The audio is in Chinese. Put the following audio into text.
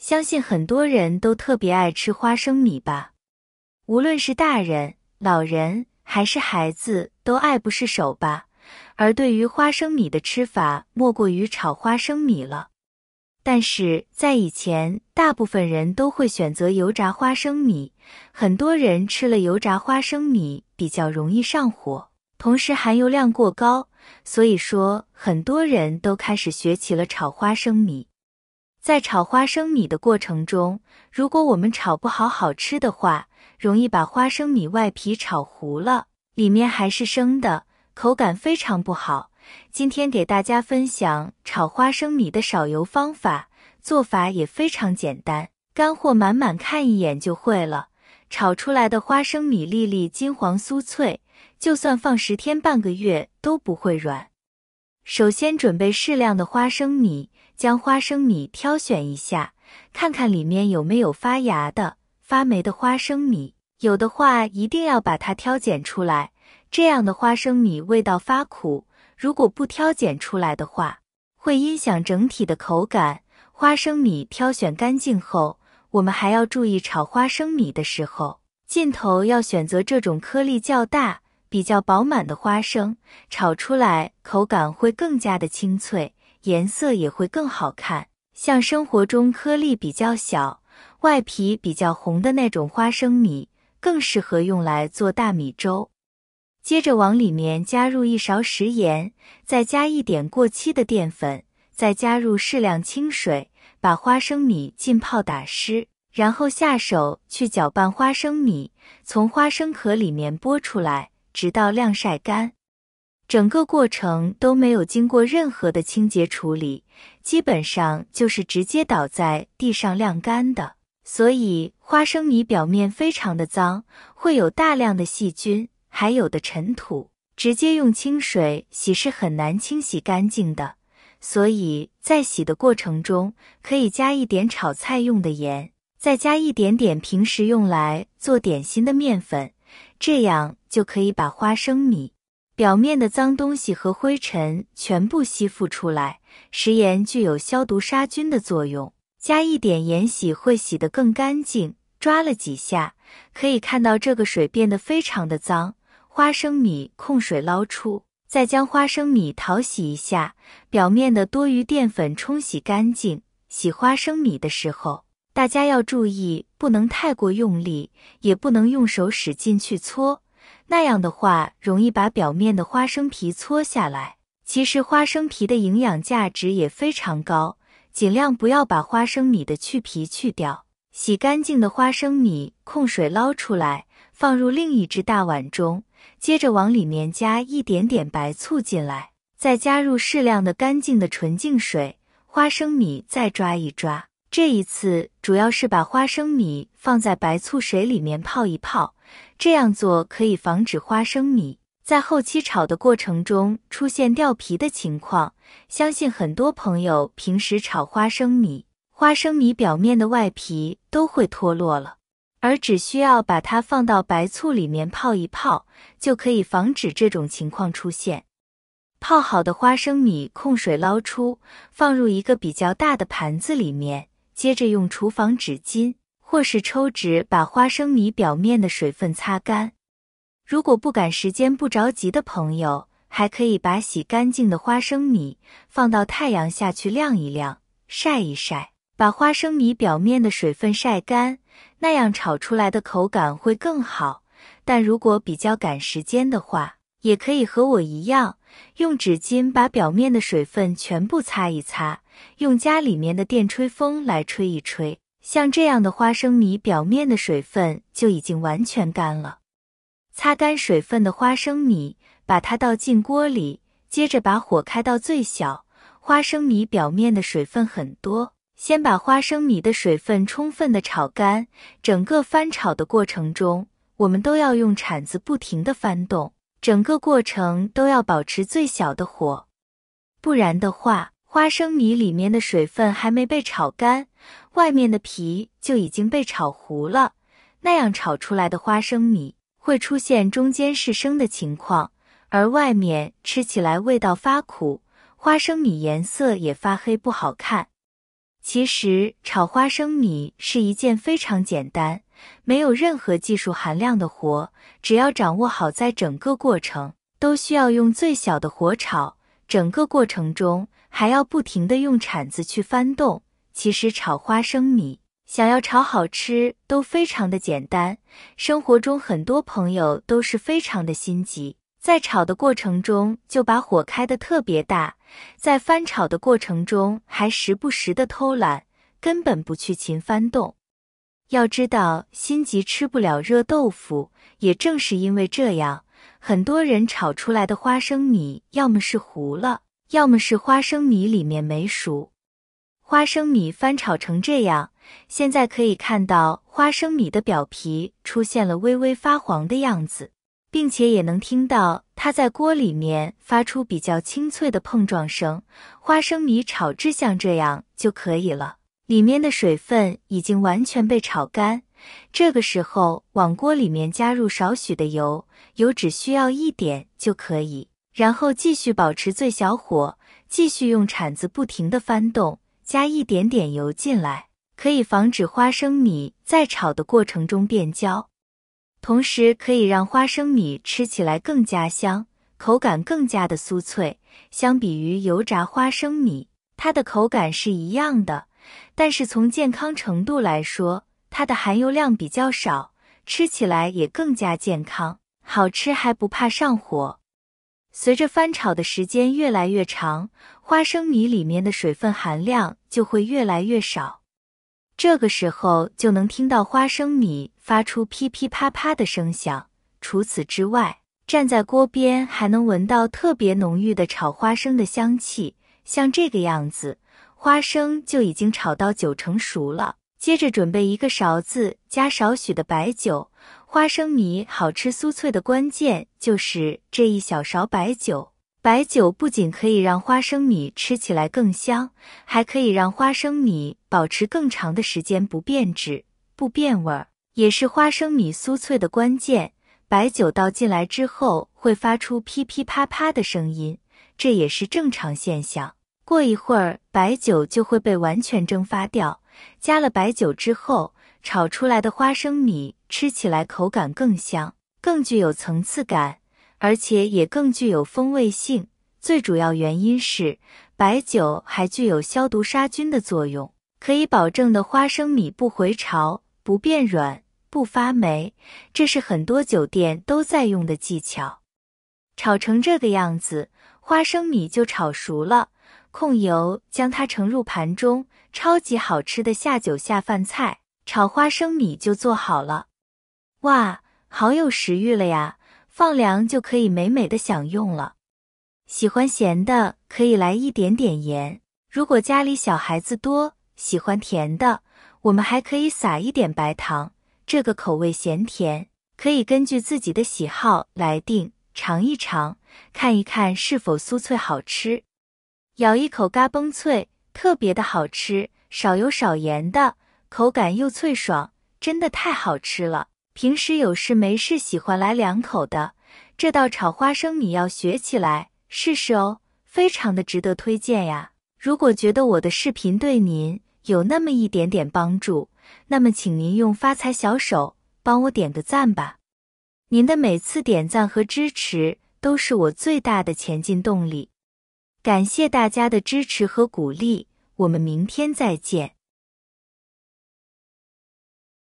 相信很多人都特别爱吃花生米吧？无论是大人、老人还是孩子，都爱不释手吧？而对于花生米的吃法，莫过于炒花生米了。但是在以前，大部分人都会选择油炸花生米，很多人吃了油炸花生米比较容易上火，同时含油量过高，所以说很多人都开始学起了炒花生米。在炒花生米的过程中，如果我们炒不好吃的话，容易把花生米外皮炒糊了，里面还是生的，口感非常不好。今天给大家分享炒花生米的少油方法，做法也非常简单，干货满满，看一眼就会了。炒出来的花生米粒粒金黄酥脆，就算放10天半个月都不会软。首先准备适量的花生米，将花生米挑选一下，看看里面有没有发芽的、发霉的花生米，有的话一定要把它挑拣出来，这样的花生米味道发苦，如果不挑拣出来的话，会影响整体的口感。花生米挑选干净后，我们还要注意炒花生米的时候，尽头要选择这种颗粒较大、比较饱满的花生，炒出来口感会更加的清脆，颜色也会更好看。像生活中颗粒比较小、外皮比较红的那种花生米，更适合用来做大米粥。接着往里面加入1勺食盐，再加一点过期的淀粉，再加入适量清水，把花生米浸泡打湿，然后下手去搅拌花生米，从花生壳里面剥出来，直到晾晒干。整个过程都没有经过任何的清洁处理，基本上就是直接倒在地上晾干的，所以花生米表面非常的脏，会有大量的细菌，还有的尘土，直接用清水洗是很难清洗干净的，所以在洗的过程中可以加一点炒菜用的盐，再加一点点平时用来做点心的面粉，这样就可以把花生米表面的脏东西和灰尘全部吸附出来。食盐具有消毒杀菌的作用，加一点盐洗会洗得更干净，抓了几下，可以看到这个水变得非常的脏，花生米控水捞出，再将花生米淘洗一下，表面的多余淀粉冲洗干净。洗花生米的时候，大家要注意，不能太过用力，也不能用手使劲去搓，那样的话容易把表面的花生皮搓下来。其实花生皮的营养价值也非常高，尽量不要把花生米的去皮去掉。洗干净的花生米控水捞出来，放入另一只大碗中，接着往里面加一点点白醋进来，再加入适量的干净的纯净水，花生米再抓一抓。这一次主要是把花生米放在白醋水里面泡一泡，这样做可以防止花生米在后期炒的过程中出现掉皮的情况。相信很多朋友平时炒花生米，花生米表面的外皮都会脱落了，而只需要把它放到白醋里面泡一泡，就可以防止这种情况出现。泡好的花生米控水捞出，放入一个比较大的盘子里面，接着用厨房纸巾或是抽纸把花生米表面的水分擦干。如果不赶时间不着急的朋友，还可以把洗干净的花生米放到太阳下去晾一晾，晒一晒，把花生米表面的水分晒干，那样炒出来的口感会更好。但如果比较赶时间的话，也可以和我一样，用纸巾把表面的水分全部擦一擦，用家里面的电吹风来吹一吹，像这样的花生米表面的水分就已经完全干了。擦干水分的花生米，把它倒进锅里，接着把火开到最小。花生米表面的水分很多，先把花生米的水分充分的炒干。整个翻炒的过程中，我们都要用铲子不停地翻动，整个过程都要保持最小的火，不然的话，花生米里面的水分还没被炒干，外面的皮就已经被炒糊了，那样炒出来的花生米会出现中间是生的情况，而外面吃起来味道发苦，花生米颜色也发黑不好看。其实炒花生米是一件非常简单，没有任何技术含量的活，只要掌握好在整个过程都需要用最小的火炒，整个过程中还要不停地用铲子去翻动。其实炒花生米想要炒好吃都非常的简单，生活中很多朋友都是非常的心急，在炒的过程中就把火开得特别大，在翻炒的过程中还时不时的偷懒，根本不去勤翻动。要知道心急吃不了热豆腐，也正是因为这样，很多人炒出来的花生米要么是糊了，要么是花生米里面没熟。花生米翻炒成这样，现在可以看到花生米的表皮出现了微微发黄的样子，并且也能听到它在锅里面发出比较清脆的碰撞声。花生米炒至像这样就可以了，里面的水分已经完全被炒干。这个时候往锅里面加入少许的油，油只需要一点就可以，然后继续保持最小火，继续用铲子不停地翻动，加一点点油进来，可以防止花生米在炒的过程中变焦，同时可以让花生米吃起来更加香，口感更加的酥脆。相比于油炸花生米，它的口感是一样的，但是从健康程度来说，它的含油量比较少，吃起来也更加健康，好吃还不怕上火。随着翻炒的时间越来越长，花生米里面的水分含量就会越来越少。这个时候就能听到花生米发出噼噼啪啪的声响。除此之外，站在锅边还能闻到特别浓郁的炒花生的香气。像这个样子，花生就已经炒到90%熟了。接着准备一个勺子，加少许的白酒。花生米好吃酥脆的关键就是这一小勺白酒。白酒不仅可以让花生米吃起来更香，还可以让花生米保持更长的时间不变质、不变味儿，也是花生米酥脆的关键。白酒倒进来之后会发出噼噼啪啪的声音，这也是正常现象。过一会儿，白酒就会被完全蒸发掉。加了白酒之后，炒出来的花生米吃起来口感更香，更具有层次感，而且也更具有风味性。最主要原因是，白酒还具有消毒杀菌的作用，可以保证的花生米不回潮、不变软、不发霉，这是很多酒店都在用的技巧。炒成这个样子，花生米就炒熟了。控油，将它盛入盘中，超级好吃的下酒下饭菜，炒花生米就做好了。哇，好有食欲了呀，放凉就可以美美的享用了。喜欢咸的可以来一点点盐，如果家里小孩子多，喜欢甜的，我们还可以撒一点白糖，这个口味咸甜，可以根据自己的喜好来定，尝一尝，看一看是否酥脆好吃。咬一口嘎嘣脆，特别的好吃，少油少盐的，口感又脆爽，真的太好吃了。平时有事没事喜欢来2口的，这道炒花生米要学起来，试试哦，非常的值得推荐呀。如果觉得我的视频对您有那么一点点帮助，那么请您用发财小手帮我点个赞吧。您的每次点赞和支持都是我最大的前进动力。感谢大家的支持和鼓励，我们明天再见。